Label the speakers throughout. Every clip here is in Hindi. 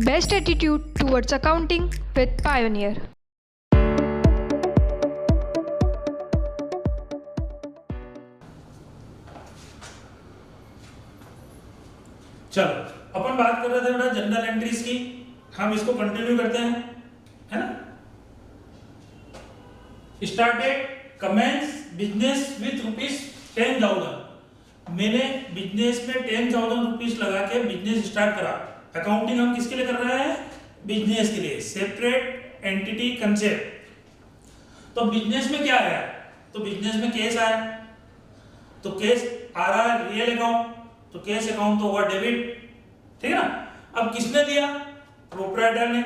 Speaker 1: Best attitude towards accounting with Pioneer.
Speaker 2: चलो अपन बात कर रहे थे बेटा जनरल एंट्रीज की। हम इसको कंटिन्यू करते हैं, है ना। Started commence business with ₹10,000। मैंने बिजनेस में 10,000 रुपीज लगा के बिजनेस स्टार्ट करा। अकाउंटिंग हम किसके लिए कर रहे हैं? बिजनेस के लिए, सेपरेट एंटिटी कंसेप्ट। तो बिजनेस में क्या आया? तो बिजनेस में केस आया, तो केस आ रहा है रियल अकाउंट, तो कैश अकाउंट तो हुआ डेबिट, ठीक है ना। अब किसने दिया? प्रोप्राइटर ने।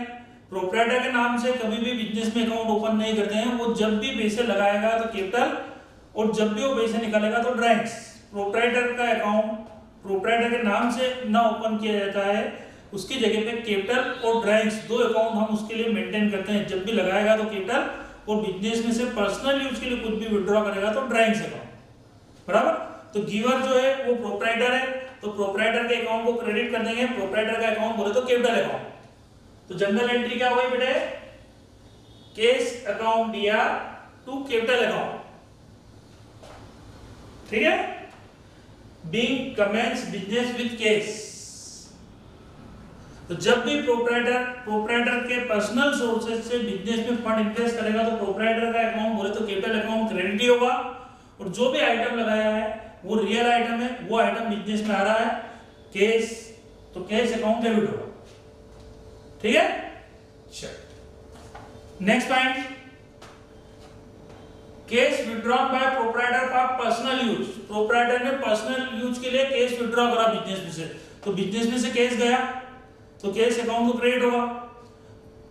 Speaker 2: प्रोप्राइटर के नाम से कभी भी बिजनेस में अकाउंट ओपन नहीं करते हैं। वो जब भी पैसे लगाएगा तो कैपिटल, और जब भी वो पैसे निकालेगा तो ड्राइंग्स। प्रोप्राइटर का अकाउंट प्रोप्राइटर के नाम से ना ओपन किया जाता है, उसकी जगह पे कैपिटल और ड्राइंग्स दो अकाउंट हम उसके लिए मेंटेन करते हैं। जब भी लगाएगा तो कैपिटल, और बिजनेस में से पर्सनल यूज के लिए कुछ भी विड्रॉ करेगा तो ड्राइंग्स अकाउंट, बराबर। तो गिवर जो है वो प्रोप्राइटर है, तो प्रोप्राइटर के अकाउंट को क्रेडिट कर देंगे। प्रोप्राइटर का अकाउंट बोले तो कैपिटल अकाउंट। तो जनरल एंट्री क्या हुई बेटे? केस अकाउंट दिया टू कैपिटल अकाउंट, ठीक है। Being commenced business with cash. तो जब भी प्रोप्राइटर के पर्सनल सोर्सेज से बिजनेस में फंड इन्वेस्ट करेगा तो प्रोप्राइटर का अकाउंट बोले तो कैपिटल अकाउंट क्रेडिट ही होगा, और जो भी आइटम लगाया है वो रियल आइटम है, वो आइटम बिजनेस में आ रहा है केस, तो केस अकाउंट डेबिट होगा, ठीक है। चल next point, case withdrawn bye proprietor for personal use. Proprietor ने पर्सनल यूज के लिए केस विड्रॉ करा बिजनेस में से, तो बिजनेस में से केस गया तो केस अकाउंट को क्रेडिट होगा।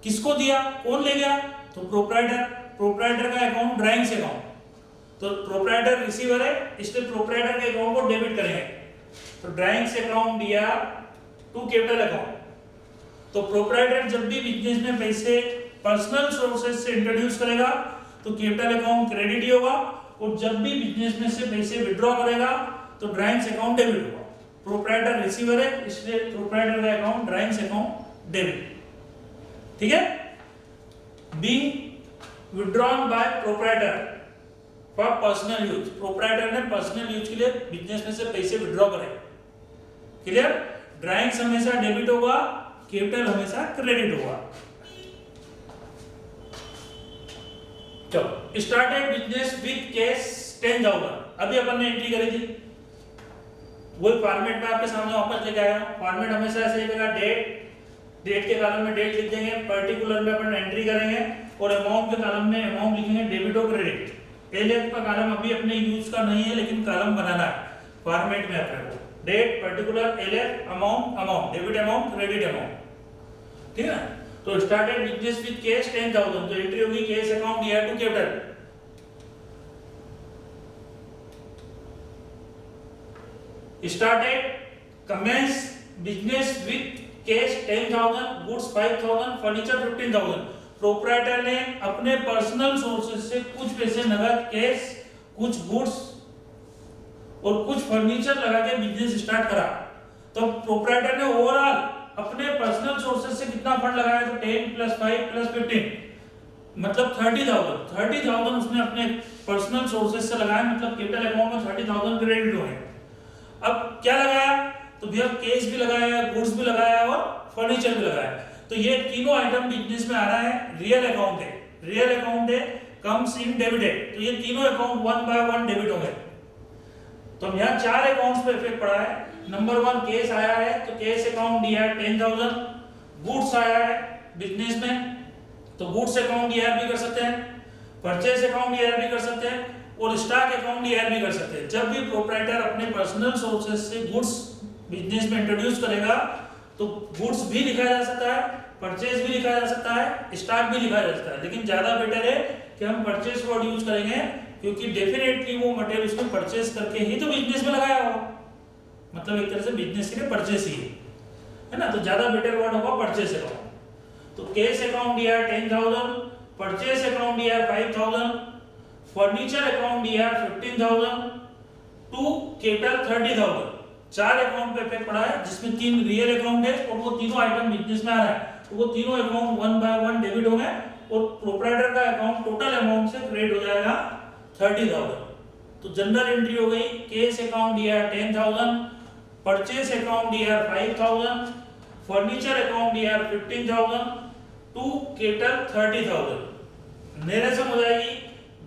Speaker 2: किसको दिया? कौन ले गया? तो प्रोप्राइटर। प्रोप्राइटर का अकाउंट ड्राइंग्स अकाउंट, तो प्रोप्राइटर रिसीवर है, इसलिए प्रोप्राइटर के अकाउंट को डेबिट करेंगे। तो ड्राइंग्स अकाउंट दिया टू कैपिटल अकाउंट। तो प्रोप्राइटर जब भी बिजनेस में पैसे पर्सनल सोर्सेज से इंट्रोड्यूस करेगा तो कैपिटल अकाउंट क्रेडिट ही होगा, और जब भी बिजनेस में से पैसे विड्रॉ करेगा तो ड्राइंग्स अकाउंट डेबिट होगा। प्रोप्राइटर रिसीवर है, इसलिए प्रोप्राइटर का अकाउंट ड्राइंग्स अकाउंट डेबिट, ठीक है। Being withdrawn bye proprietor for personal use. Proprietor ने पर्सनल यूज के लिए बिजनेस में से पैसे विड्रॉ करे, क्लियर। ड्राइंग्स हमेशा डेबिट होगा, कैपिटल हमेशा क्रेडिट होगा। चलो स्टार्टेड बिजनेस विद कैश 10,000। अभी अपन ने एंट्री करी थी, वही फॉर्मेट में आपके सामने वापस लेके आया। फॉर्मेट हमेशा ऐसे लिखेगा, डेट के कॉलम में डेट लिख देंगे, पर्टिकुलर में अपन एंट्री करेंगे, और अमाउंट के कॉलम में अमाउंट लिखेंगे, डेबिट और क्रेडिट। एलएफ का कॉलम अभी अपने यूज का नहीं है, लेकिन कॉलम बनाना है फॉर्मेट में अपने को। Date, particular, LF, amount, debit amount, credit amount, ठीक है। तो स्टार्टेड बिजनेस विद कैश 10,000, तो एंट्री होगी कैश अकाउंट दिया to capital. Started commence business with cash 10,000, goods 5,000, furniture 15,000। Proprietor ने अपने पर्सनल सोर्सेज से कुछ पैसे नगद कैश, कुछ गुड्स और कुछ फर्नीचर लगा के बिजनेस स्टार्ट करा। तो प्रोप्राइटर ने ओवरऑल अपने पर्सनल सोर्सेज से कितना फंड लगाया? तो 10 + 5 + 15, मतलब 30,000 उसने अपने पर्सनल सोर्सेज से लगाया, मतलब कैपिटल अकाउंट में 30,000 क्रेडिट हुए। अब क्या लगाया? तो भैया केस भी लगाया, गुड्स भी लगाया और फर्नीचर भी लगाया। तो ये तीनों आइटम बिजनेस में आ रहा है, रियल अकाउंट है, रियल अकाउंट है, कम्स इन डेबिटेड। तो ये तीनों अकाउंट 1 बाय 1 डेबिट हो गए। तो हम यहाँ 4 अकाउंट्स पे इफेक्ट पड़ा है। नंबर 1 केस आया है, तो केस अकाउंट दिया है 10,000। गुड्स आया है बिजनेस में, तो गुड्स अकाउंट ईआर भी कर सकते हैं, परचेस अकाउंट ईआर भी कर सकते हैं, और स्टॉक अकाउंट ईआर भी कर सकते हैं। जब भी प्रोप्राइटर अपने पर्सनल सोर्सेज से गुड्स बिजनेस में इंट्रोड्यूस करेगा तो गुड्स भी लिखा जा सकता है, परचेज भी लिखा जा सकता है, स्टॉक भी लिखा जा सकता है। लेकिन ज्यादा बेटर है कि हम परचेज वर्ड यूज करेंगे, क्योंकि डेफिनेटली वो मटेरियल उसने परचेज करके ही तो बिजनेस में लगाया हो, मतलब एक तरह से बिजनेस के लिए परचेज ही है ना। तो ज्यादा बेटर वर्ड होगा परचेज अकाउंट। तो कैश अकाउंट दिया 10,000, परचेज अकाउंट दिया 5,000, फर्नीचर अकाउंट दिया 15,000, टू कैपिटल 30,000। 4 अकाउंट पे इफेक्ट पड़ा है, जिसमें 3 रियल अकाउंट है और वो तीनों आइटम बिजनेस में आ रहा है, तो वो तीनों अकाउंट 1 बाय 1 डेबिट हो गए और प्रोप्राइटर का अकाउंट टोटल अमाउंट से क्रेडिट हो जाएगा 30,000। तो जनरल एंट्री हो गई, केस अकाउंट दिया 10,000, परचेस अकाउंट दिया 5,000, फर्नीचर अकाउंट दिया 15,000, टू केटल 30,000। नरेशन हो जाएगी,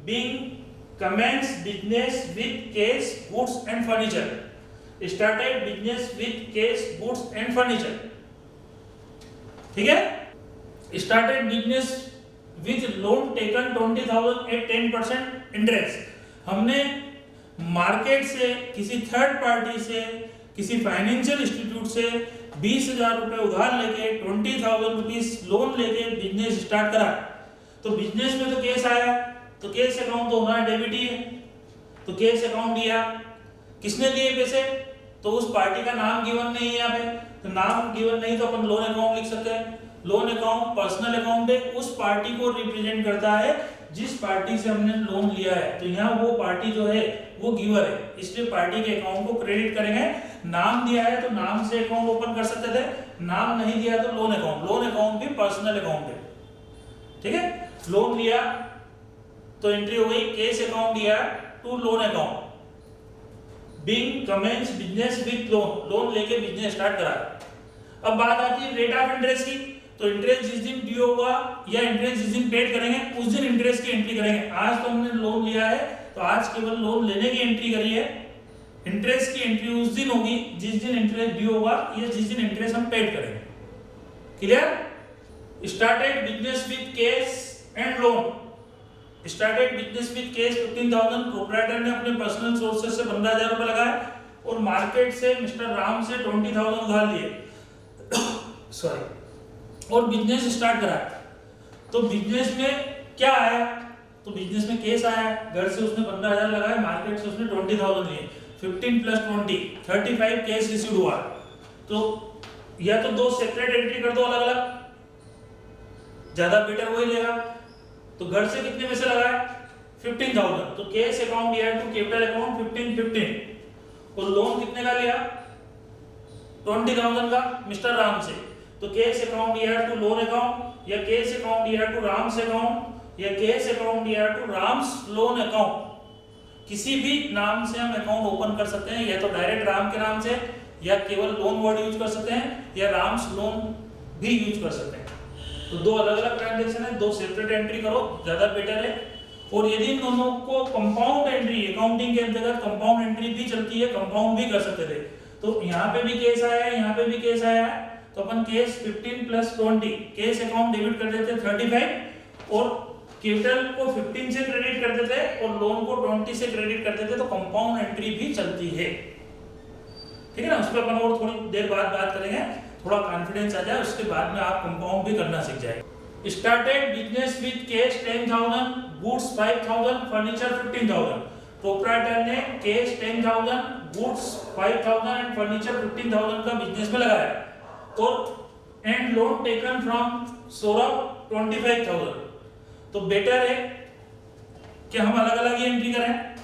Speaker 2: being commence business with case goods and furniture, started business with case goods and furniture, ठीक है। started business with loan taken 20,000 at 10% interest, हमने मार्केट से, किसी थर्ड पार्टी से, किसी फाइनेंशियल इंस्टीट्यूट से 20,000 रुपए उधार लेके 20,000 रुपीस लोन लेके बिजनेस स्टार्ट करा। तो बिजनेस में तो केस आया, तो केस अकाउंट तो होना डेबिट ही है, तो केस अकाउंट दिया, किसने दिए पैसे, तो उस पार्टी का नाम गिवन नहीं है यहाँ पे, तो नाम गिवन नहीं तो अपन लोन अकाउंट लिख सकते हैं। लोन अकाउंट पर्सनल अकाउंट है, उस पार्टी को रिप्रेजेंट करता है जिस पार्टी से हमने लोन लिया है, तो यहाँ वो पार्टी जो है वो गिवर है, इसलिए पार्टी के अकाउंट को क्रेडिट करेंगे। नाम दिया है तो नाम से अकाउंट ओपन कर सकते थे, नाम नहीं दिया तो लोन अकाउंट भी पर्सनल अकाउंट है, ठीक है। लोन लिया तो एंट्री हो गई, केस अकाउंट दिया to loan account, being commenced business with loan, loan लेके बिजनेस स्टार्ट करा। अब बात आती है रेट ऑफ इंटरेस्ट की, तो इंटरेस्ट जिस दिन ड्यू होगा या इंटरेस्ट जिस दिन पेड करेंगे उस दिन इंटरेस्ट की एंट्री करेंगे। आज तो हमने लोन लिया है तो आज केवल लोन लेने की एंट्री करी है, इंटरेस्ट की एंट्री उस दिन होगी जिस दिन इंटरेस्ट ड्यू होगा या जिस दिन इंटरेस्ट हम पेड करेंगे। Clear. Started business with cash and loan, started business with cash 15,000, proprietor ने अपने पर्सनल सोर्सेज से 15,000 रुपए लगाए और मार्केट से मिस्टर राम से 20,000 उधार लिए सॉरी, और बिजनेस स्टार्ट करा। तो बिजनेस में क्या आया, तो बिजनेस में केस आया, घर से उसने 15,000 लगाए, मार्केट से उसने 20,000 लिए, 15 प्लस 20 35 केस रिसीव हुआ। तो या तो दो सेपरेट एंट्री कर दो अलग अलग, ज्यादा बेटर वही लेगा। तो घर से कितने पैसे लगाए 15,000, तो केस अकाउंट दिया टू कैपिटल अकाउंट 15 और लोन कितने का लिया 20,000 का मिस्टर राम से, तो केस अकाउंट दिया टू लोन अकाउंट या केस अकाउंट दिया टू राम्स अकाउंट या केस अकाउंट दिया टू राम्स लोन अकाउंट। किसी भी नाम से हम अकाउंट ओपन कर सकते हैं, या तो डायरेक्ट राम के नाम से या केवल लोन वर्ड यूज कर सकते हैं या राम्स लोन भी यूज कर सकते हैं। तो दो अलग अलग ट्रांजैक्शन है, दो सेपरेट एंट्री करो ज्यादा बेटर है। और यदि इन दोनों को कंपाउंड एंट्री, अकाउंटिंग के अंतर्गत कंपाउंड एंट्री भी चलती है, कंपाउंड भी कर सकते थे। तो यहाँ पे भी केस आया है, यहाँ पे भी केस आया है, तो अपन cash 15 plus 20 cash account debit कर देते 35 और कैपिटल को 15 से क्रेडिट कर देते और लोन को 20 से क्रेडिट कर देते, तो कंपाउंड एंट्री भी चलती है, ठीक है ना। उस पर अपन और थोड़ी देर बाद बात करेंगे, थोड़ा कॉन्फिडेंस आ जाए, उसके बाद में आप कंपाउंड भी करना सीख जाएंगे। Started business with cash 10,000, goods 5,000, furniture 15,000। Proprietor ने कैश 10,000, गुड्स 5,000 एंड फर्नीचर 15,000 का बिजनेस में लगाया और and loan taken from Saurabh 25,000। तो बेटर है कि हम अलग अलग ही एंट्री करें।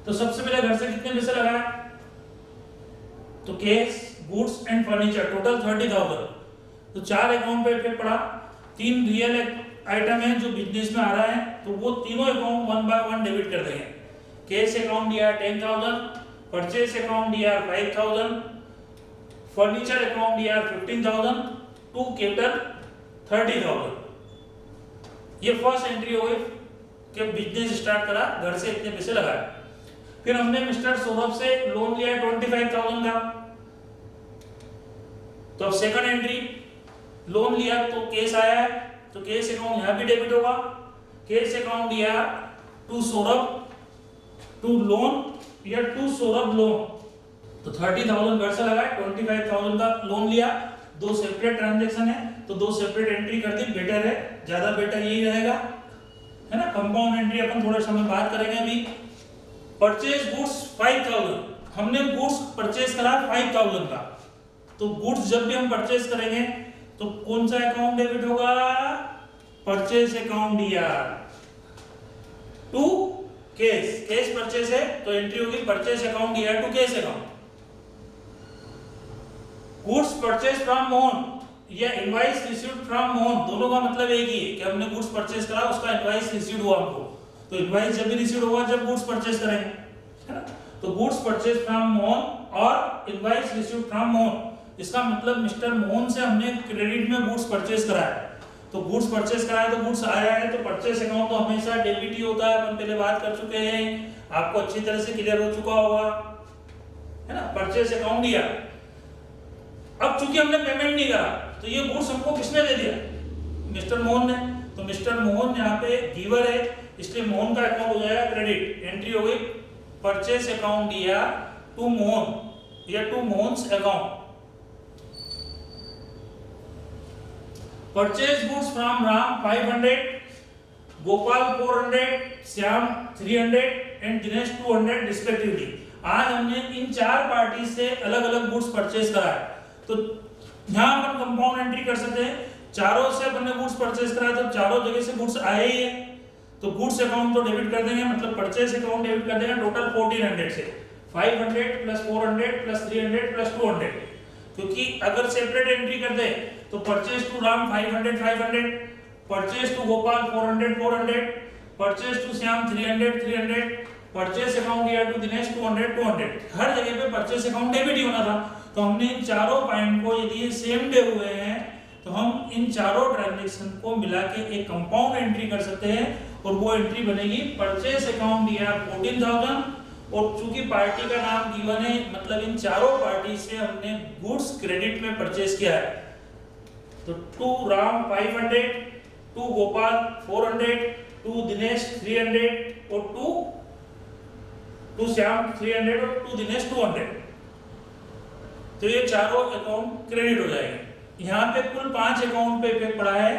Speaker 2: तो सबसे पहले घर से कितने पैसे लगाए, तो cash goods and furniture total 30,000। तो 4 अकाउंट पे इफेक्ट पड़ा, 3 रियल आइटम है जो बिजनेस में आ रहा है, तो वो तीनों अकाउंट 1 बाय 1 डेबिट कर देंगे। कैश अकाउंट दिया 10,000, परचेस अकाउंट दिया 5,000, फर्नीचर अकाउंट दिया 15,000, टू कैपिटल 30,000। ये फर्स्ट एंट्री हो गई कि बिजनेस स्टार्ट करा, घर से इतने पैसे लगाए। फिर हमने मिस्टर सौरभ से लोन लिया 25,000 का, तो अब सेकंड एंट्री लोन लिया तो केस आया है, तो केस अकाउंट यहाँ भी डेबिट होगा। केस अकाउंट दिया टू सौरभ टू लोन या टू सौरभ लोन, तो 30,000 घर से लगाए, 25,000 का लोन लिया। दो सेपरेट ट्रांजैक्शन है तो दो सेपरेट एंट्री कर दी, बेटर है, ज्यादा बेटर यही रहेगा, है ना। कंपाउंड एंट्री अपन थोड़े समय बात करेंगे अभी। परचेज गुड्स 5,000, हमने गुड्स परचेज करा 5,000 का, तो गुड्स जब भी हम परचेज करेंगे तो कौन सा अकाउंट डेबिट होगा, परचेज अकाउंट दिया टू केस, केस परचेज है तो एंट्री होगी परचेज अकाउंट दिया to cash account. Goods purchase from Mohan या इनवॉइस रिसीव्ड फ्रॉम मोहन, दोनों का मतलब एक ही है कि हमने गुड्स परचेज करा, उसका इनवॉइस रिसीव्ड हुआ हमको। तो इनवॉइस जब भी रिसीव्ड होगा जब गुड्स परचेज करेंगे, है ना। तो गुड्स परचेज फ्रॉम मोहन और इनवॉइस रिसीव्ड फ्रॉम मोहन, इसका मतलब मिस्टर मोहन से हमने क्रेडिट में गुड्स परचेज कराया। तो गुड्स परचेज कराया तो गुड्स आया है, तो परचेज अकाउंट तो हमेशा डेबिट ही होता है, अपन पहले बात कर चुके हैं, आपको अच्छी तरह से क्लियर हो चुका होगा, है ना। परचेज अकाउंट दिया, अब चूंकि हमने पेमेंट नहीं करा तो ये गुड्स हमको किसने दे दिया, मिस्टर मोहन ने। तो मिस्टर मोहन यहाँ पे गिवर है, इसलिए मोहन का अकाउंट हो जाएगा क्रेडिट, एंट्री हो गई परचेज अकाउंट दिया टू मोहन या to Mohan's account. Purchase goods from Ram 500, Gopal 400, Shyam 300 and Dinesh 200 respectively. आज हमने इन चार पार्टी से अलग अलग गुड्स परचेज करा है। तो यहाँ अपन कंपाउंड एंट्री कर सकते हैं, चारों से अपन ने गुड्स परचेज करा तो चारों जगह से गुड्स आए ही है, तो गुड्स अकाउंट तो डेबिट कर देंगे, मतलब परचेज अकाउंट डेबिट कर देंगे टोटल 1400 से, 500 प्लस 400 प्लस 300 प्लस 200। क्योंकि अगर सेपरेट एंट्री कर दे तो purchase to Ram 500 500, purchase to Gopal 400 400, purchase to Shyam 300 300, purchase account या टू दिनेश 200 200, हर जगह पे परचेज अकाउंट डेबिट ही होना था। तो हमने इन चारों पॉइंट को, यदि ये सेम डे हुए हैं तो हम इन चारों ट्रांजैक्शन को मिला के एक कंपाउंड एंट्री कर सकते हैं, और वो एंट्री बनेगी परचेज अकाउंट दिया 14,000, और चूंकि पार्टी का नाम गिवन है, मतलब इन चारों पार्टी से हमने गुड्स क्रेडिट में परचेज किया है। तो to Ram 500, to Gopal 400, to Dinesh 300 और टू श्याम 300 और टू दिनेश 200। तो ये चारों अकाउंट क्रेडिट हो जाएंगे। यहाँ पे कुल 5 अकाउंट पे इफेक्ट पड़ा है,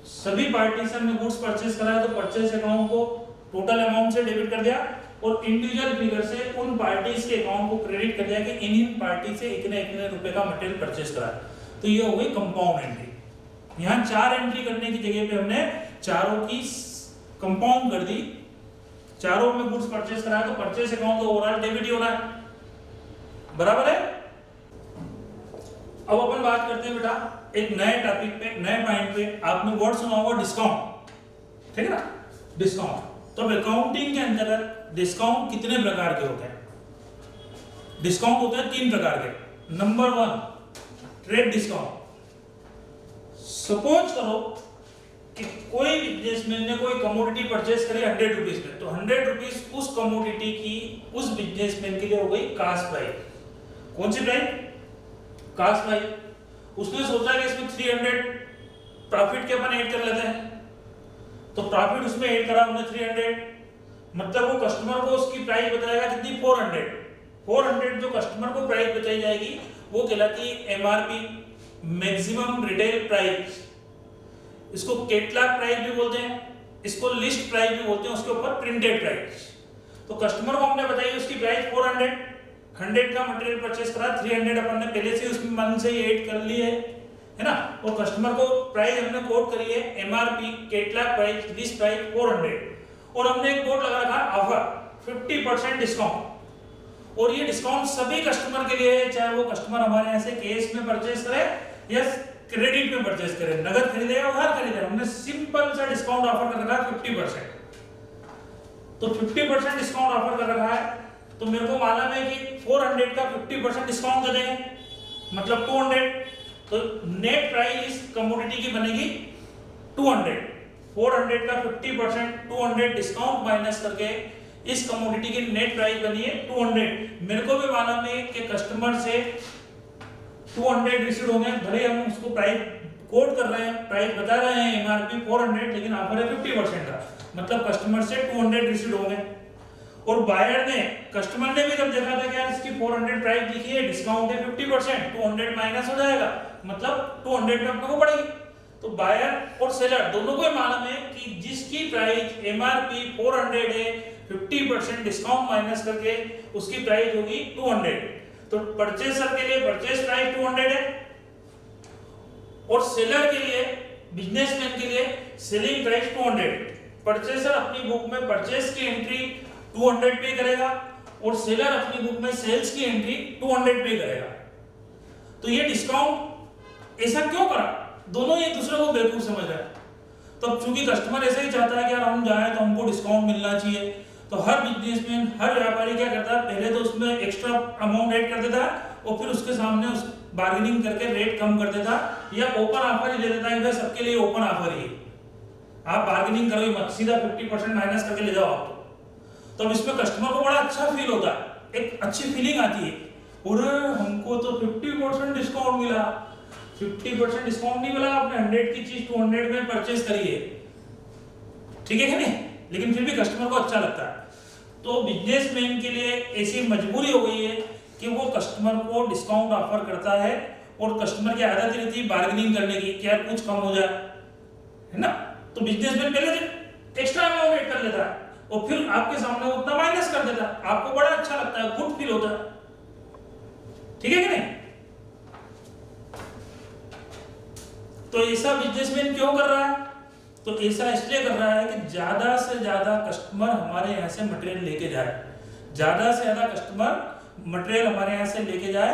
Speaker 2: सभी पार्टी से हमने गुड्स परचेज करा है, तो परचेज अकाउंट को टोटल अमाउंट से डेबिट कर दिया, और इंडिविजुअल फिगर से उन पार्टीज के अकाउंट को क्रेडिट कर दिया कि इन पार्टी से इतने रुपए का मटेरियल परचेज करा है। तो ये हो गई कंपाउंड एंट्री। यहाँ 4 एंट्री करने की जगह पे हमने चारों की कंपाउंड कर दी, चारों में गुड्स परचेज करा है, तो परचेज अकाउंट तो ओवरऑल डेबिट ही हो रहा है, बराबर है। अब अपन बात करते हैं बेटा एक नए टॉपिक पे, नए पॉइंट पे। आपने वर्ड सुना होगा डिस्काउंट, ठीक है ना, डिस्काउंट। तो अब अकाउंटिंग के अंतर्गत डिस्काउंट कितने प्रकार के होते हैं? डिस्काउंट होते हैं 3 प्रकार के। Number 1 trade discount. सपोज करो कि कोई बिजनेसमैन ने कोई कमोडिटी परचेज करी 100 रुपीज में, तो 100 रुपीज उस कमोडिटी की उस बिजनेसमैन के लिए हो गई कास्ट प्राइस। कौन सी प्राइस? Cost price. उसने सोचा कि इसमें 300 प्रॉफिट के अपन ऐड कर लेते हैं, तो प्रॉफिट उसमें ऐड करा हमने 300, मतलब वो कस्टमर को उसकी प्राइस बताएगा कितनी 400 जो कस्टमर को प्राइस बताई जाएगी वो कहलाती है एमआरपी, मैक्सिमम रिटेल प्राइस। इसको कैटलॉग प्राइस भी बोलते हैं, इसको लिस्ट प्राइस भी बोलते हैं, उसके ऊपर प्रिंटेड प्राइस। तो कस्टमर को हमने बताई उसकी प्राइस 400, 100 का मटेरियल परचेज करा, 300 अपन ने पहले से उसमें मन से ही ऐड कर लिए है ना, और कस्टमर को प्राइस हमने कोट करी है MRP, catalogue price, list price 400, और हमने एक कोड लगा रखा ऑफर 50% डिस्काउंट। और ये डिस्काउंट सभी कस्टमर के लिए है, चाहे वो कस्टमर हमारे यहाँ से कैश में परचेज करे या क्रेडिट में परचेज करे, नगद खरीदे या उधार खरीदे, हमने सिंपल सा डिस्काउंट ऑफर कर रखा है 50%। तो 50% डिस्काउंट ऑफर कर रखा है, तो मेरे को मालूम है कि 400 का 50% डिस्काउंट दे देंगे, मतलब 200। तो नेट प्राइस इस कमोडिटी की बनेगी 200। 400 का 50% 200 डिस्काउंट माइनस करके इस कमोडिटी की नेट प्राइस बनी है 200। मेरे को भी मालूम है कि कस्टमर से 200 रिसीव होंगे, भले हम उसको प्राइस कोड कर रहे हैं, प्राइस बता रहे हैं एमआरपी 400, लेकिन ऑफर है 50% का, मतलब कस्टमर से 200 रिसीव होंगे। और बायर ने, कस्टमर ने भी जब देखा था कि यार इसकी 400 प्राइस लिखी है, डिस्काउंट है 50%, 200 माइनस हो जाएगा, मतलब 200 में अपने को पड़ेगी। तो बायर और सेलर दोनों को मालूम है कि जिसकी प्राइस एमआरपी 400 है, 50% डिस्काउंट माइनस करके उसकी प्राइस होगी 200। तो परचेसर के लिए परचेस प्राइस 200 है, और सेलर के लिए, बिजनेसमैन के लिए सेलिंग प्राइस 200। परचेसर अपनी बुक में परचेस की एंट्री 200 पे करेगा, और सेलर अपनी बुक में सेल्स की एंट्री 200 पे करेगा। तो ये डिस्काउंट ऐसा क्यों करा, दोनों एक दूसरे को बेवकूफ समझ रहे हैं। तो अब चूंकि कस्टमर ऐसे ही चाहता है कि यार हम जाए तो हमको डिस्काउंट मिलना चाहिए, तो हर बिजनेसमैन, हर व्यापारी क्या करता है, पहले तो उसमें एक्स्ट्रा अमाउंट ऐड कर देता है और फिर उसके सामने उस बार्गेनिंग करके रेट कम कर देता या ओपन ऑफर ही दे देता है कि सबके लिए ओपन ऑफर ही, आप बार्गेनिंग करो मत, सीधा 50% माइनस करके ले जाओ आप। तो अब इसमें कस्टमर को बड़ा अच्छा फील होता है, एक अच्छी फीलिंग आती है, अरे हमको तो 50% डिस्काउंट मिला। 50% डिस्काउंट नहीं मिला, आपने 100 की चीज 200 में परचेज करी है, ठीक है कि नहीं, लेकिन फिर भी कस्टमर को अच्छा लगता है। तो बिजनेसमैन के लिए ऐसी मजबूरी हो गई है कि वो कस्टमर को डिस्काउंट ऑफर करता है और कस्टमर की आदत रहती है बार्गेनिंग करने की कि यार कुछ कम हो जाए, है ना। तो बिजनेसमैन पहले से एक्स्ट्रा अमाउंट ऐड कर लेता है और फिर आपके सामने उतना माइनस कर देता है, आपको बड़ा अच्छा लगता है, गुड फील होता है, ठीक है कि नहीं। तो ऐसा बिजनेसमैन क्यों कर रहा है, तो ऐसा इसलिए कर रहा है कि ज्यादा से ज्यादा कस्टमर हमारे यहाँ से मटेरियल लेके जाए, ज्यादा से ज्यादा कस्टमर मटेरियल हमारे यहाँ से लेके जाए।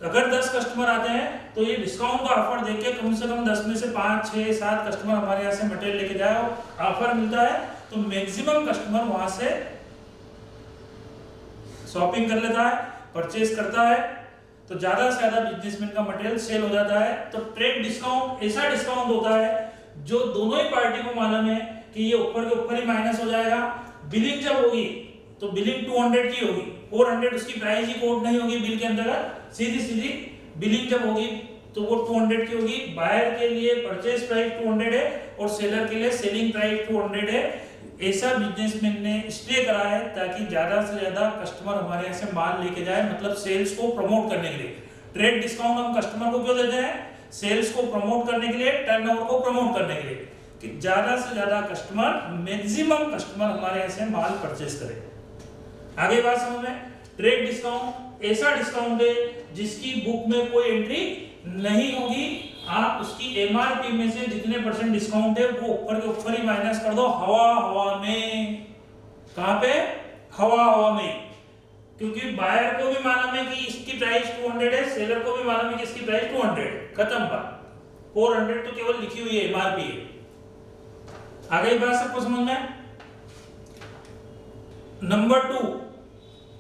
Speaker 2: अगर 10 कस्टमर आते हैं तो ये डिस्काउंट का ऑफर देके कम से कम 10 में से 5, 6, 7 कस्टमर हमारे यहाँ से मटेरियल लेके जाए और ऑफर मिलता है तो मैक्सिमम कस्टमर वहां से शॉपिंग कर लेता है, परचेज करता है, तो ज्यादा से ज्यादा बिजनेसमैन का मटेरियल सेल हो जाता है। तो ट्रेड डिस्काउंट ऐसा डिस्काउंट होता है जो दोनों ही पार्टी को मालूम है कि ये ऊपर के ऊपर ही माइनस हो जाएगा। बिलिंग जब होगी तो बिलिंग 200 की होगी, 400 उसकी प्राइस ही कोड नहीं होगी बिल के अंतर्गत, सीधी सीधी बिलिंग जब होगी तो वो 200 की होगी। बायर के लिए परचेज प्राइस 200 है और सेलर के लिए सेलिंग प्राइस 200 है। ऐसा बिजनेसमैन ने इसलिए करा है ताकि ज्यादा से ज्यादा कस्टमर हमारे यहाँ से माल लेके जाए, मतलब सेल्स को प्रमोट करने के लिए। ट्रेड डिस्काउंट हम कस्टमर को क्यों देते हैं, सेल्स को प्रमोट करने के लिए, टर्नओवर को प्रमोट करने के लिए कि ज्यादा से ज्यादा कस्टमर, मैक्सिमम कस्टमर हमारे यहाँ से माल परचेज करे। आगे बात समझ में। ट्रेड डिस्काउंट ऐसा डिस्काउंट है जिसकी बुक में कोई एंट्री नहीं होगी, आप उसकी एमआरपी में से जितने परसेंट डिस्काउंट है वो ऊपर के ऊपर ही माइनस कर दो, हवा में। कहां पे, हवा में, क्योंकि बायर को भी मालूम है कि इसकी प्राइस 200 है, सेलर को भी मालूम है कि इसकी प्राइस 200, खत्म बात। 400 तो केवल लिखी हुई है, एमआरपी है। आगे बात सबको समझ में। Number 2,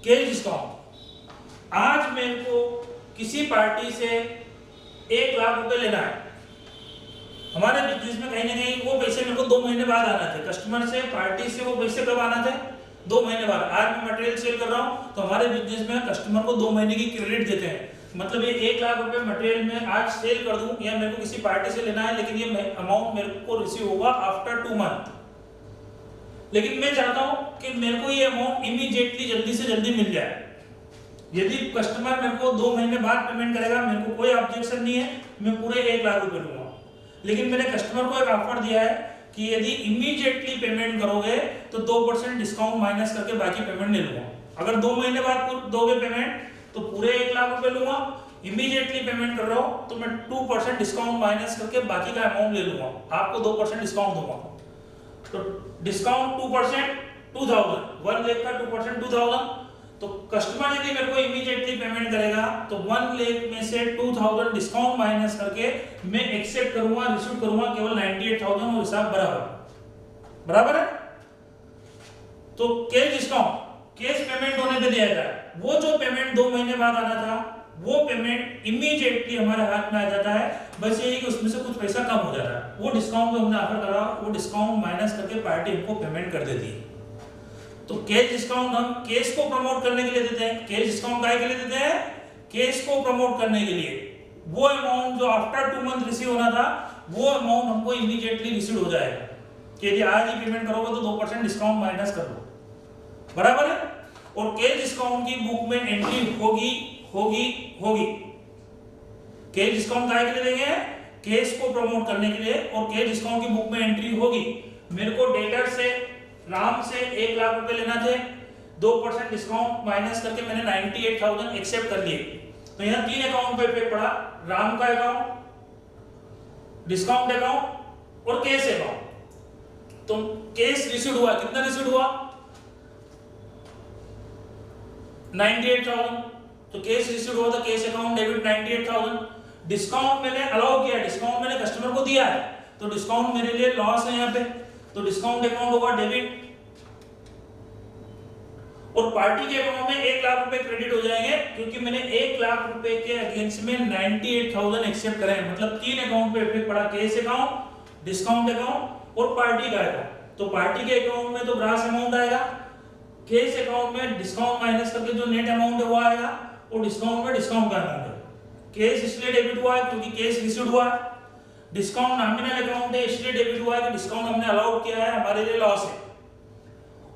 Speaker 2: cash discount. आज मेरे को किसी पार्टी से 1 लाख रुपए लेना है, हमारे बिजनेस में कहीं ना कहीं वो पैसे मेरे को 2 महीने बाद आना थे। कस्टमर से, पार्टी से वो पैसे कब आना थे, 2 महीने बाद। आज मैं मटेरियल सेल कर रहा हूं तो हमारे बिजनेस में कस्टमर को 2 महीने की क्रेडिट देते हैं, मतलब ये 1 लाख रुपए मटेरियल में आज सेल कर दूं या मेरे को किसी पार्टी से लेना है, लेकिन ये अमाउंट मेरे को रिसीव होगा आफ्टर 2 मंथ। लेकिन मैं चाहता हूं कि मेरे को ये अमाउंट इमीडिएटली जल्दी से जल्दी मिल जाए। यदि कस्टमर मेरे को 2 महीने बाद पेमेंट करेगा, मेरे को कोई ऑब्जेक्शन नहीं है, मैं पूरे 1 लाख रुपए लूंगा। लेकिन मैंने कस्टमर को एक ऑफर दिया है कि यदि इमीडिएटली पेमेंट करोगे तो 2% डिस्काउंट माइनस करके बाकी पेमेंट ले लूंगा। अगर 2 महीने बाद दोगे पेमेंट तो पूरे 1 लाख रुपए लूंगा। इमीडिएटली पेमेंट कर रहा हूं तो मैं 2% डिस्काउंट माइनस करके बाकी का अमाउंट ले लूंगा, आपको 2% डिस्काउंट दूंगा। तो डिस्काउंट 2% 2000, 1 लाख का 2% 2000। तो कस्टमर यदि मेरे को इमीडिएटली पेमेंट करेगा तो 1 लाख में से 2000 डिस्काउंट माइनस करके मैं एक्सेप्ट करूंगा, रिसीव करूंगा केवल 98,000 और हिसाब बराबर है। तो कैश डिस्काउंट, कैश पेमेंट होने पे दिया जाए, वो जो पेमेंट 2 महीने बाद आना था वो पेमेंट इमीडिएटली हमारे हाथ में आ जाता है। बस यही कि उसमें से कुछ पैसा कम हो जाता है। वो डिस्काउंट जो हमने ऑफर करा वो डिस्काउंट माइनस करके पार्टी हमको पेमेंट कर देती है। तो कैश डिस्काउंट हम कैश को प्रमोट करने के लिए देते हैं। कैश डिस्काउंट काहे के लिए देते हैं, कैश को प्रमोट करने के लिए। वो अमाउंट जो आफ्टर 2 मंथ रिसीव होना था वो अमाउंट हमको इमीडिएटली रिसीव हो जाएगा कि यदि आज ही पेमेंट करोगे तो 2% डिस्काउंट माइनस कर दो, बराबर है। और कैश डिस्काउंट की बुक में एंट्री होगी। कैश डिस्काउंट काहे के लिए देंगे, कैश को प्रमोट करने के लिए, और कैश डिस्काउंट की बुक में एंट्री होगी। मेरे को डेटर से, राम से 1 लाख रुपए लेना थे, 2% डिस्काउंट माइनस करके मैंने 98,000 एक्सेप्ट कर लिए। तो यहाँ 3 अकाउंट पे इफेक्ट पड़ा, राम का अकाउंट, डिस्काउंट अकाउंट और कैश अकाउंट। तो कैश रिसीव हुआ, कितना रिसीव हुआ, 98,000। तो कैश रिसीव हुआ था, कैश अकाउंट डेबिट 98,000। डिस्काउंट मैंने अलाउ किया, डिस्काउंट मैंने कस्टमर को दिया है, तो डिस्काउंट मेरे लिए लॉस है यहाँ पे, तो डिस्काउंट अकाउंट होगा डेबिट। और पार्टी के अकाउंट में 1 लाख रुपए क्रेडिट हो जाएंगे, क्योंकि मैंने 1 लाख रुपए के अगेंस्ट में 98,000 एक्सेप्ट करे हैं। मतलब 3 अकाउंट पे इफेक्ट पड़ा, कैश अकाउंट, डिस्काउंट अकाउंट और पार्टी का अकाउंट। तो पार्टी के अकाउंट में तो ग्रास अमाउंट आएगा, कैश अकाउंट में डिस्काउंट माइनस करके जो नेट अमाउंट है वो आएगा, और डिस्काउंट में डिस्काउंट का अमाउंट है। कैश इसलिए डेबिट हुआ है क्योंकि कैश रिसीव्ड हुआ है, डिस्काउंट नॉमिनल अकाउंट है इसलिए डेबिट हुआ है कि डिस्काउंट हमने अलाउ किया है, हमारे लिए लॉस है।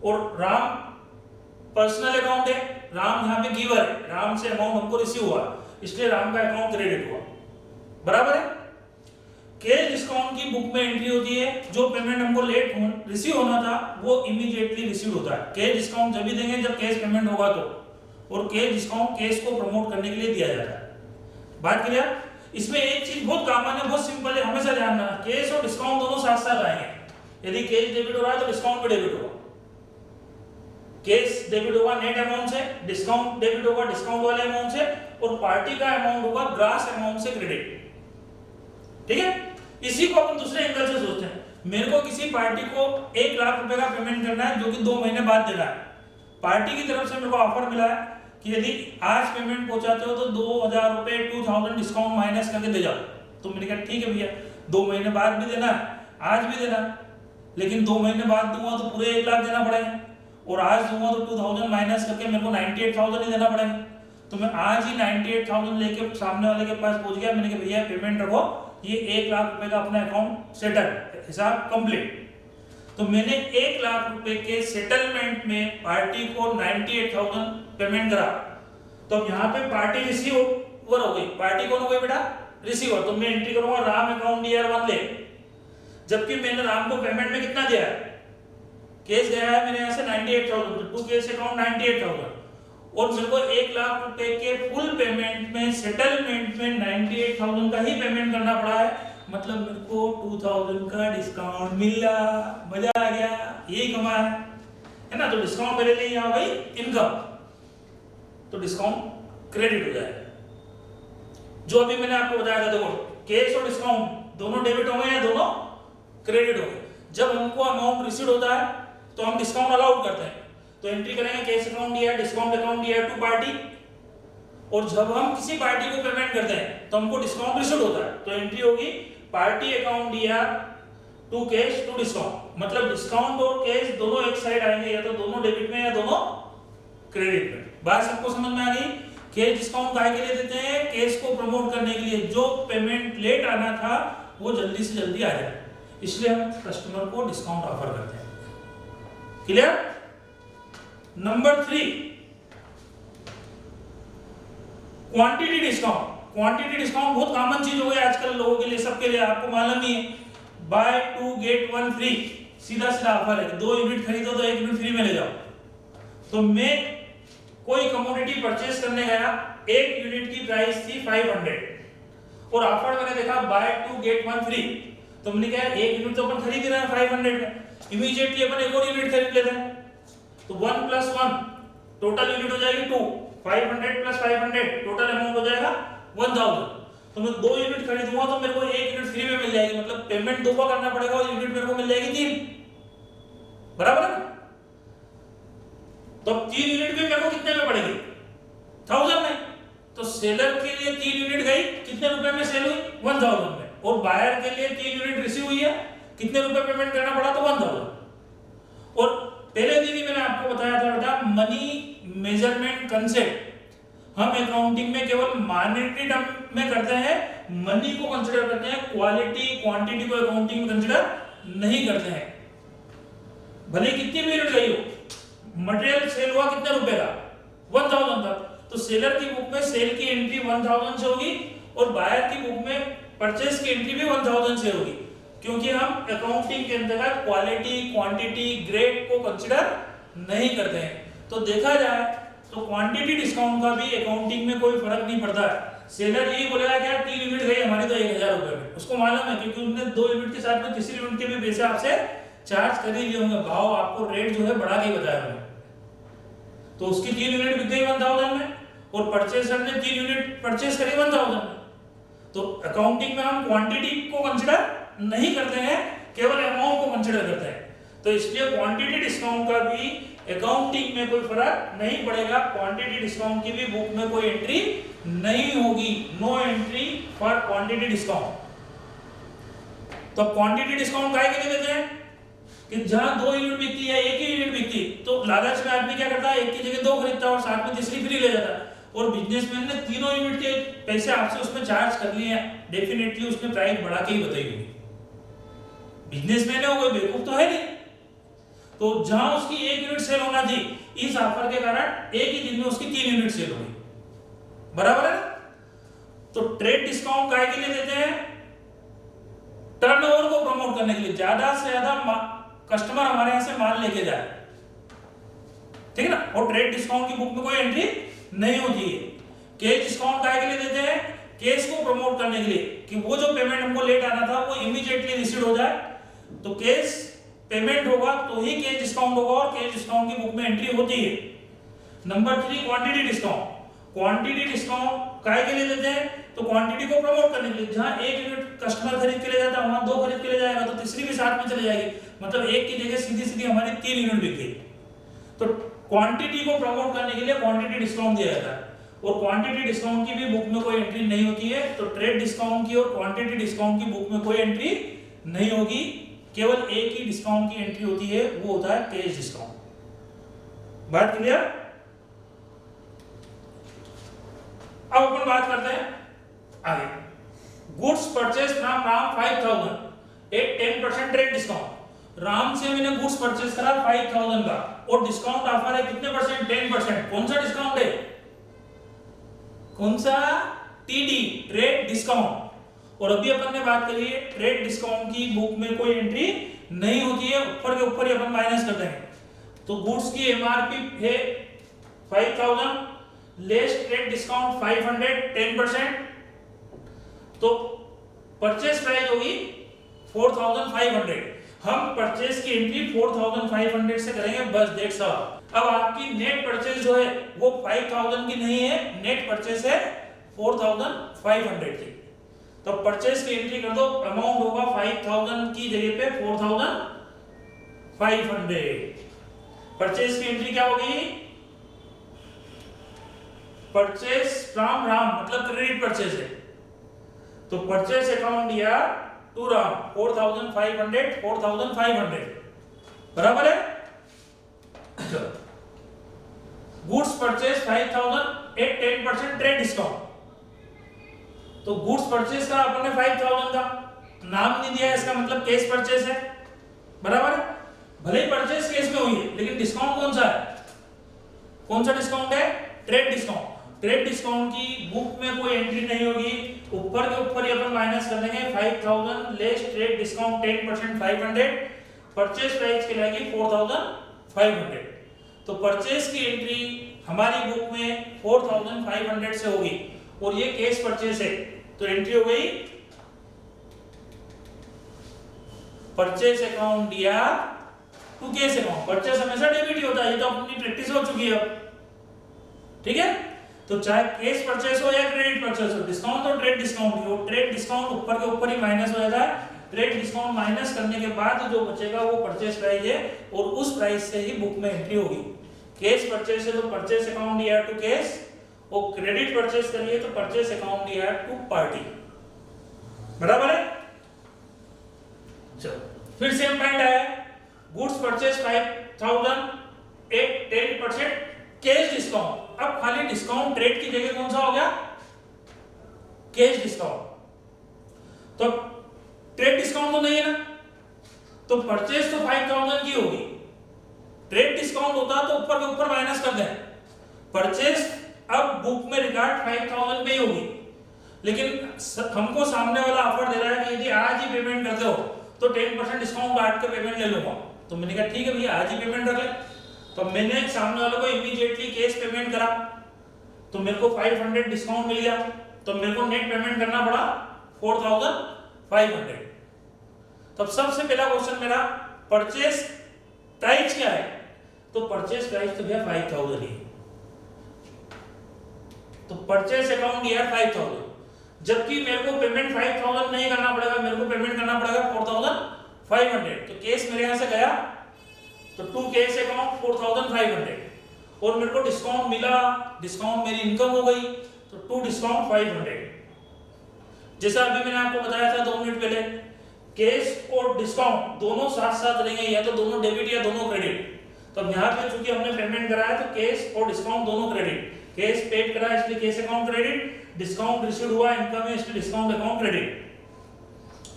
Speaker 2: और राम पर्सनल अकाउंट है, राम यहाँ पे गिवर है, राम से अमाउंट हमको रिसीव हुआ इसलिए राम का अकाउंट क्रेडिट हुआ, बराबर है। कैश डिस्काउंट की बुक में एंट्री होती है, जो पेमेंट हमको लेट रिसीव होना था वो इमीडिएटली रिसीव होता है। कैश डिस्काउंट जब भी देंगे जब कैश पेमेंट होगा तो, और कैश डिस्काउंट कैश को प्रमोट करने के लिए दिया जाता है। बात क्लियर? इसमें एक चीज बहुत कॉमन है, बहुत सिंपल है, हमेशा ध्यान रखना, कैश और डिस्काउंट दोनों साथ साथ आएंगे। यदि कैश डेबिट हो रहा है तो डिस्काउंट भी डेबिट होगा। कैश डेबिट होगा नेट अमाउंट से, डिस्काउंट डेबिट होगा डिस्काउंट वाले अमाउंट से, और पार्टी का अमाउंट होगा ग्रास अमाउंट से क्रेडिट। ठीक है? इसी को अपन दूसरे एंगल से सोचते हैं। मेरे को किसी पार्टी को 1 लाख रुपए का पेमेंट करना है जो कि 2 महीने बाद देना है। पार्टी की तरफ से मेरे को ऑफर मिला है कि यदि आज पेमेंट पहुंचाते हो तो 2,000 रुपए 2,000 डिस्काउंट माइनस करके दे जाओ। तो मैंने कहा ठीक है भैया, 2 महीने बाद भी देना है, आज भी देना, लेकिन 2 महीने बाद दूंगा तो पूरे 1 लाख देना पड़ेगा, और आज दूंगा तो 2,000 माइनस करके मेरे को 98,000 ही देना पड़ेगा। तो मैं आज ही 98,000 लेके सामने वाले के पास पहुंच गया। मैंने कहा भैया पेमेंट रखो, ये 1 लाख रुपए का अपना अकाउंट सेटल, हिसाब कंप्लीट। तो मैंने 1 लाख रुपए के सेटलमेंट में पार्टी को 98,000 पेमेंट करा। तो अब यहाँ पे पार्टी रिसीवर हो गई, पार्टी कौन हो गई बेटा? रिसीवर। तो मैं एंट्री करूंगा राम अकाउंट DR1 ले, जबकि मैंने राम को पेमेंट में कितना दिया है? केस गया है मेरे यहाँ से 98,000, टू केस अकाउंट 98,000, और मेरे को 1 लाख रुपए के फुल पेमेंट में सेटलमेंट में 98,000 का ही पेमेंट करना पड़ा है। मतलब मेरे को 2,000 का डिस्काउंट मिला, मजा आ गया, यही कमाया है ना। तो डिस्काउंट मेरे लिए यहाँ भाई इनकम, तो डिस्काउंट क्रेडिट हो जाएगा। जो अभी मैंने आपको बताया था, देखो कैश और डिस्काउंट दोनों डेबिट हो गए या दोनों क्रेडिट हो गए। जब हमको अमाउंट रिसीव होता है तो हम डिस्काउंट अलाउड करते हैं, तो एंट्री करेंगे कैश अकाउंट दिया, डिस्काउंट अकाउंट दिया टू पार्टी। और जब हम किसी पार्टी को पेमेंट करते हैं तो हमको डिस्काउंट रिसीव होता है, तो एंट्री होगी पार्टी अकाउंट दिया टू कैश टू डिस्काउंट। मतलब डिस्काउंट और कैश दोनों एक साइड आएंगे, या तो दोनों डेबिट में या दोनों क्रेडिट में। बात सबको समझ में आ गई? कैश डिस्काउंट काहे के लिए देते हैं? कैश को प्रमोट करने के लिए, जो पेमेंट लेट आना था वो जल्दी से जल्दी आ जाए, इसलिए हम कस्टमर को डिस्काउंट ऑफर करते हैं। Clear? Number 3, quantity discount. Quantity discount बहुत कॉमन चीज हो गई आजकल लोगों के लिए, सबके लिए, आपको मालूम ही है। बाय 2 गेट 1 फ्री, सीधा सीधा ऑफर है, 2 यूनिट खरीदो तो 1 यूनिट फ्री में ले जाओ। तो मैं कोई कमोडिटी परचेस करने गया, 1 यूनिट की प्राइस थी 500, और ऑफर मैंने देखा बाय 2 गेट 1 फ्री। तो मैंने कहा 1 यूनिट तो अपन खरीद रहे हैं 500 में, इमीडिएटली अपन एक और यूनिट खरीद लेते हैं। तो 1 + 1 टोटल यूनिट हो जाएगी 2, 500 + 500 टोटल अमाउंट हो जाएगा 1000। तो मैं 2 यूनिट खरीदूंगा तो मेरे को 1 यूनिट फ्री में मिल जाएगी, मतलब पेमेंट 2 बार करना पड़ेगा और यूनिट मेरे को मिल जाएगी 3, बराबर है ना। तो 3 यूनिट भी मेरे को कितने में पड़ेगी? 1000 में। तो सेलर के लिए 3 यूनिट गई, कितने रुपए में सेल हुई? 1000 में। और बायर के लिए 3 यूनिट रिसीव हुई है, कितने रुपए पेमेंट करना पड़ा? तो 1000। और पहले दिन ही मैंने आपको बताया था बेटा, मनी मेजरमेंट कंसेप्ट हम अकाउंटिंग में केवल मॉनेटरी टर्म में करते हैं, मनी को कंसीडर करते हैं, क्वालिटी क्वांटिटी को अकाउंटिंग में कंसीडर नहीं करते हैं। भले कितनी भी यूनिट गई हो, मटेरियल सेल हुआ कितने रुपए का? 1000 तक। तो सेलर की बुक में सेल की एंट्री 1000 से होगी, और बायर की बुक में परचेस की एंट्री भी 1000 से होगी, क्योंकि हम अकाउंटिंग के अंतर्गत क्वालिटी क्वांटिटी ग्रेड को कंसीडर नहीं करते हैं। तो देखा जाए तो क्वांटिटी डिस्काउंट का भी अकाउंटिंग में कोई फर्क नहीं पड़ता है। सेलर यही बोलेगा कि 3 यूनिट गई हमारी तो 1000 रुपए में, उसको मालूम है, क्योंकि उसने 2 यूनिट के साथ में तीसरी यूनिट के भी पैसे आपसे चार्ज कर ही लिए होंगे, भाव आपको रेट जो है बढ़ा के बताया होगा। तो उसकी 3 यूनिट बिक गई 1000 में, और परचेसर ने 3 यूनिट परचेस करी 1000 में। तो अकाउंटिंग में हम क्वांटिटी को कंसीडर नहीं करते हैं, केवल अमाउंट को कंसीडर करते हैं। तो इसलिए क्वांटिटी डिस्काउंट का भी अकाउंटिंग में कोई फर्क नहीं पड़ेगा, क्वांटिटी डिस्काउंट की भी बुक में कोई एंट्री नहीं होगी, no entry for quantity discount. तो क्वांटिटी डिस्काउंट काहे के लिए देते हैं कि जहां 2 यूनिट बिकती है, 1 ही यूनिट बिकती, तो लालच में आदमी क्या करता है, एक की जगह 2 खरीदता है और साथ में तीसरी फ्री ले जाता है। और बिजनेसमैन ने तीनों यूनिट के पैसे आपसे उसमें चार्ज कर लिए हैं, डेफिनेटली उसने प्राइस बढ़ा के ही बताई होगी। बिजनेसमैन है, वो कोई बेवकूफ तो है नहीं। तो जहां उसकी 1 यूनिट सेल होना थी, इस ऑफर के कारण एक ही दिन में उसकी 3 यूनिट सेल हो गई, बराबर है ना। तो ट्रेड डिस्काउंट काहे के लिए देते हैं, टर्नओवर को प्रमोट करने के लिए, ज्यादा से ज्यादा कस्टमर हमारे यहां से माल लेके जाए, ठीक है ना। और ट्रेड डिस्काउंट की बुक में कोई एंट्री नहीं होती है। कैश डिस्काउंट काहे के लिए देते हैं, कैश को प्रमोट करने के लिए कि वो जो पेमेंट हमको लेट आना था वो इमीडिएटली रिसीव हो जाए। तो कैश पेमेंट होगा तो ही कैश डिस्काउंट होगा, और कैश डिस्काउंट की बुक में एंट्री होती है। Number 3 quantity discount. Quantity discount काहे के लिए देते हैं, तो क्वांटिटी को प्रमोट करने के लिए। जहां 1 यूनिट कस्टमर खरीद के ले जाता है, वहां 2 खरीद के ले जाएगा, तो तीसरी भी साथ में चली जाएगी, मतलब 1 की जगह सीधी सीधी हमारी 3 यूनिट बिक गई। तो क्वांटिटी को प्रमोट करने के लिए क्वांटिटी डिस्काउंट दिया जाता है, और क्वांटिटी डिस्काउंट की भी बुक में कोई एंट्री नहीं होती है। तो ट्रेड डिस्काउंट की और क्वांटिटी डिस्काउंट की बुक में कोई एंट्री नहीं होगी, केवल एक ही डिस्काउंट की एंट्री होती है, वो होता है कैश डिस्काउंट। बात क्लियर। अब अपन बात करते हैं आगे। गुड्स परचेज फ्रॉम राम 5000, एक 10% ट्रेड डिस्काउंट। राम से मैंने गुड्स परचेज करा 5000 का, और डिस्काउंट ऑफर है कितने परसेंट, 10%। कौन सा डिस्काउंट है, कौन सा, टीडी, ट्रेड डिस्काउंट। और अभी अपन ने बात करी है ट्रेड डिस्काउंट की बुक में कोई एंट्री नहीं होती है, ऊपर के ऊपर ही अपन माइनस कर देंगे। तो गुड्स की एमआरपी है 5000 लेस ट्रेड डिस्काउंट 500, 10%, तो परचेस प्राइस होगी 4500। हम परचेस की एंट्री 4500 से करेंगे, बस दैट्स ऑल। अब आपकी नेट परचेस जो है वो 5000 की नहीं है, नेट परचेस है 4500 की। तो परचेस की एंट्री कर दो, अमाउंट होगा 5000 की जगह पे 4500। परचेस की एंट्री क्या होगी, परचेस फ्रॉम राम, मतलब क्रेडिट परचेस है। तो परचेस अकाउंट दिया टू राम 4500, 4500, बराबर है। Goods purchase 5000 at 10% trade discount. तो गुड्स परचेस का अपन ने 5000 का नाम नहीं दिया, इसका मतलब कैश परचेस है, बराबर है। भले ही परचेस कैश में हुई है, लेकिन डिस्काउंट कौन सा है, कौन सा डिस्काउंट है, ट्रेड डिस्काउंट। ट्रेड डिस्काउंट की बुक में कोई एंट्री नहीं होगी, ऊपर के ऊपर ही अपन माइनस कर देंगे 5000 less trade discount 10% 500, purchase price कहलाएगी 4500। तो परचेस की एंट्री हमारी बुक में 4500 से होगी, और ये कैश परचेस है, तो एंट्री हो गई परचेस अकाउंट दिया टू कैश अकाउंट। परचेस हमेशा डेबिट ही होता है, ये तो अपनी प्रैक्टिस हो चुकी है, ठीक है। तो चाहे कैश परचेस हो या क्रेडिट परचेस हो, डिस्काउंट तो ट्रेड डिस्काउंट ही हो, ट्रेड डिस्काउंट ऊपर के ऊपर ही माइनस हो जाता है। ट्रेड डिस्काउंट माइनस करने के बाद जो बचेगा वो परचेस प्राइस है, और उस प्राइस से ही बुक में एंट्री होगी। कैश परचेस है तो परचेस अकाउंट दिया टू कैश, और क्रेडिट परचेस करिए तो परचेस अकाउंट दिया टू पार्टी, बराबर है। चलो फिर सेम पॉइंट आया, goods purchase 5000 at 10% cash discount. अब खाली डिस्काउंट ट्रेड की जगह कौन सा हो गया, कैश डिस्काउंट। तो ट्रेड डिस्काउंट तो नहीं है ना, तो परचेस तो 5000 की होगी, ट्रेड डिस्काउंट होता तो ऊपर के ऊपर माइनस कर दें। परचेस अब बुक में रिकॉर्ड 5000 पे ही होगी, लेकिन हमको सामने वाला ऑफर दे रहा है कि यदि आज ही पेमेंट करते हो तो 10% डिस्काउंट काट के पेमेंट ले लूंगा। तो मैंने कहा ठीक है भैया आज ही पेमेंट कर ले। तो मैंने सामने वाले को इमीडिएटली कैश पेमेंट करा, तो मेरे को 500 डिस्काउंट मिल गया, तो मेरे को नेट पेमेंट करना पड़ा 4500। तब सबसे पहला क्वेश्चन मेरा परचेस प्राइस क्या है, तो परचेस प्राइस तो भैया 5000 ही, तो परचेस अकाउंट ईयर 5000, जबकि मेरे को पेमेंट 5000 नहीं करना पड़ेगा, मेरे को पेमेंट करना पड़ेगा 4500। तो केस मेरे यहां से गया, तो टू केस अकाउंट 4500, और मेरे को डिस्काउंट मिला, डिस्काउंट मेरी इनकम हो गई, तो टू डिस्काउंट 500। जैसा अभी मैंने आपको बताया था 2 मिनट पहले, केस और डिस्काउंट दोनों साथ साथ रहेंगे, या तो दोनों डेबिट या दोनों क्रेडिट। तो अब यहाँ पे चूंकि हमने पेमेंट कराया तो केस और डिस्काउंट दोनों क्रेडिट, केस पेड करा इसलिए cash account credit, discount receive हुआ इनकम है इसलिए डिस्काउंट अकाउंट क्रेडिट।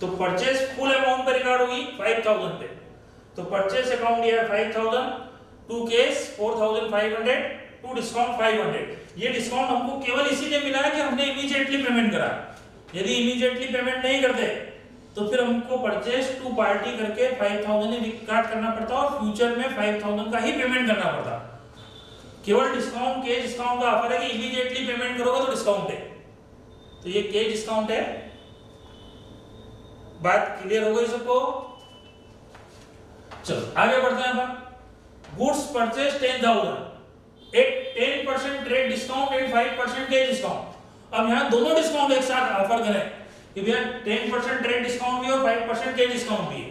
Speaker 2: तो परचेस फुल अमाउंट पे रिकॉर्ड होगी 5000 पे, तो परचेस अकाउंट ईयर 5000, टू केस 4500, टू डिस्काउंट 500। ये डिस्काउंट हमको केवल इसीलिए मिला है कि हमने इमीडिएटली पेमेंट करा। यदि इमीडिएटली पेमेंट नहीं करते तो फिर हमको परचेस टू पार्टी करके 5000 ही काट करना पड़ता और फ्यूचर में 5000 का ही पेमेंट करना पड़ता। केवल डिस्काउंट के डिस्काउंट का ऑफर है कि इमीडिएटली पेमेंट करोगे तो डिस्काउंट है, तो ये के डिस्काउंट है। बात क्लियर हो गई सबको? चलो आगे बढ़ते हैं अपन। गुड्स परचेस 10,000, एक 10% ट्रेड डिस्काउंट एंड 5% के डिस्काउंट। अब यहाँ दोनों डिस्काउंट एक साथ ऑफर करें कि भैया 10% ट्रेड डिस्काउंट भी और 5% के डिस्काउंट भी है,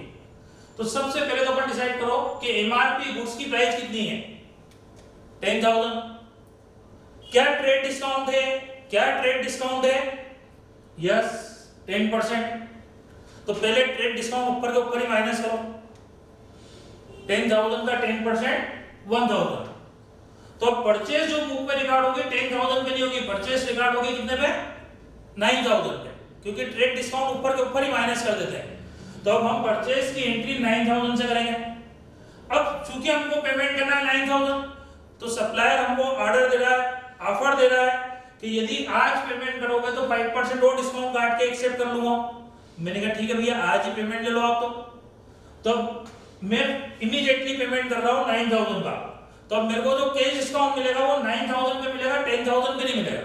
Speaker 2: तो सबसे पहले तो अपन डिसाइड करो कि एमआरपी गुड्स की प्राइस कितनी है, 10,000। क्या ट्रेड डिस्काउंट है? क्या ट्रेड डिस्काउंट है? यस 10%। तो पहले ट्रेड डिस्काउंट ऊपर के ऊपर ही माइनस करो, 10,000 का 10% 1000। तो परचेज जो बुक पे रिकॉर्ड होगी 10,000 पे नहीं होगी, परचेज रिकॉर्ड होगी कितने पे? 9,000 पे, क्योंकि ट्रेड डिस्काउंट ऊपर के ऊपर ही माइनस कर देते हैं। तो अब हम परचेज की एंट्री 9,000 से करेंगे। अब चूंकि हमको पेमेंट करना है 9,000, तो सप्लायर हमको ऑर्डर दे रहा है, ऑफर दे रहा है कि यदि आज पेमेंट करोगे तो 5% और डिस्काउंट काट के एक्सेप्ट कर लूंगा। मैंने कहा ठीक है भैया आज ही पेमेंट ले लो आप। तो मैं इमीडिएटली पेमेंट कर रहा हूँ 9,000 का, तो अब मेरे को जो कैश डिस्काउंट मिलेगा वो 9,000 पे मिलेगा, 10,000 पे नहीं मिलेगा,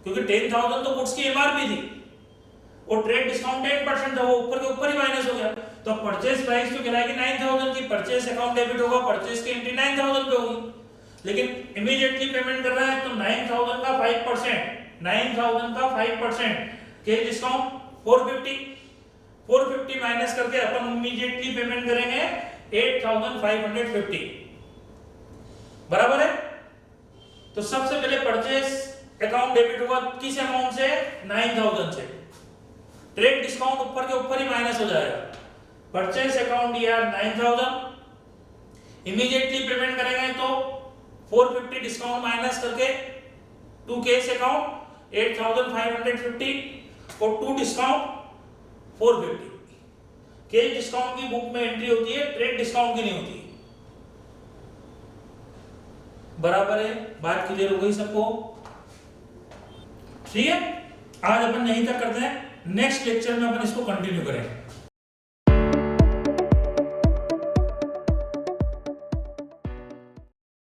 Speaker 2: क्योंकि 10,000 तो गुड्स की एमआरपी थी और ट्रेड डिस्काउंट 10% था, वो ऊपर के ऊपर ही माइनस हो गया। तो परचेस प्राइस तो कहलाएगी 9,000 की, परचेस अकाउंट डेबिट होगा, परचेस की एंट्री 9,000 पे होगी। लेकिन इमीडिएटली पेमेंट कर रहा है तो 9,000 का 5%, 9,000 का 5% कैश डिस्काउंट 450 माइनस करके अपन इमीडिएटली पेमेंट करेंगे 8,550, बराबर है। तो सबसे पहले परचेस अकाउंट डेबिट होगा किस अमाउंट से? 9,000 से। ट्रेड डिस्काउंट ऊपर के ऊपर ही माइनस हो जाएगा। Purchase account year 9,000, immediately payment करेंगे तो 450 डिस्काउंट माइनस करके टू केस अकाउंट 8,550 और टू डिस्काउंट 450। केस डिस्काउंट की बुक में एंट्री होती है, ट्रेड डिस्काउंट की नहीं होती, बराबर है। बात क्लियर हो गई सबको? ठीक है, आज अपन यहीं तक करते हैं, नेक्स्ट लेक्चर में अपन इसको कंटिन्यू करेंगे।